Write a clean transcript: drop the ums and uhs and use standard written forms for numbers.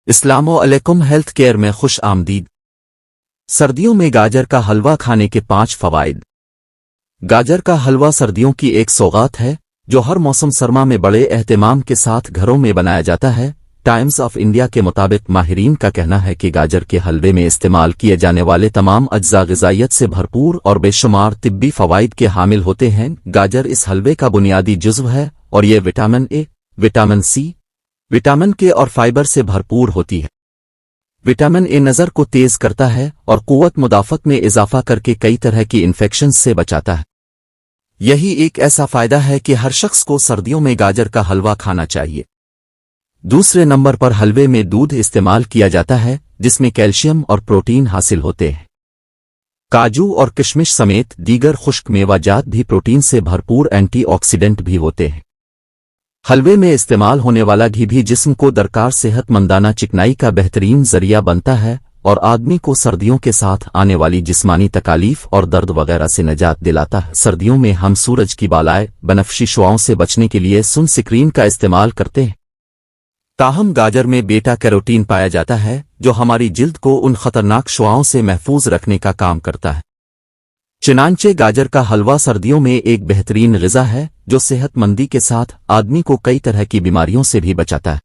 السلام علیکم، health care میں خوش آمدید۔ سردیوں میں گاجر کا حلوہ کھانے کے 5 فوائد۔ گاجر کا حلوہ سردیوں کی ایک سوغات ہے جو ہر موسم سرما میں بڑے اہتمام کے ساتھ گھروں میں بنایا جاتا ہے۔ ٹائمز آف انڈیا کے مطابق ماہرین کا کہنا ہے کہ گاجر کے حلوے میں استعمال کیے جانے والے تمام اجزاء غذائیت سے بھرپور اور بے شمار طبی فوائد کے حامل ہوتے ہیں۔ گاجر اس حلوے کا بنیادی جزو ہے اور یہ vitamin A, vitamin C, vitamin K اور فائبر سے بھرپور ہوتی ہے۔ وٹامن اے نظر کو تیز کرتا ہے اور قوت مدافعت میں اضافہ کر کے کئی طرح کی انفیکشنز سے بچاتا ہے۔ یہی ایک ایسا فائدہ ہے کہ ہر شخص کو سردیوں میں گاجر کا حلوہ کھانا چاہیے۔ دوسرے نمبر پر حلوے میں دودھ استعمال کیا جاتا ہے جس میں کیلشیم اور پروٹین حاصل ہوتے ہیں۔ کاجو اور کشمش سمیت دیگر خشک میوہ جات بھی پروٹین سے بھرپور اینٹی آکسیڈنٹ بھی ہوتے ہیں۔ حلوے میں استعمال ہونے والا گھی بھی جسم کو درکار صحت مندانہ چکنائی کا بہترین ذریعہ بنتا ہے اور آدمی کو سردیوں کے ساتھ آنے والی جسمانی تکالیف اور درد وغیرہ سے نجات دلاتا ہے۔ سردیوں میں ہم سورج کی بالائے بنفشی شعاؤں سے بچنے کے لیے سن سکرین کا استعمال کرتے ہیں، تاہم گاجر میں بیٹا کیروٹین پایا جاتا ہے جو ہماری جلد کو ان خطرناک شعاؤں سے محفوظ رکھنے کا کام کرتا ہے۔ چنانچہ گاجر کا حلوہ سردیوں میں ایک بہترین غذا ہے جو صحت مندی کے ساتھ آدمی کو کئی طرح کی بیماریوں سے بھی بچاتا ہے۔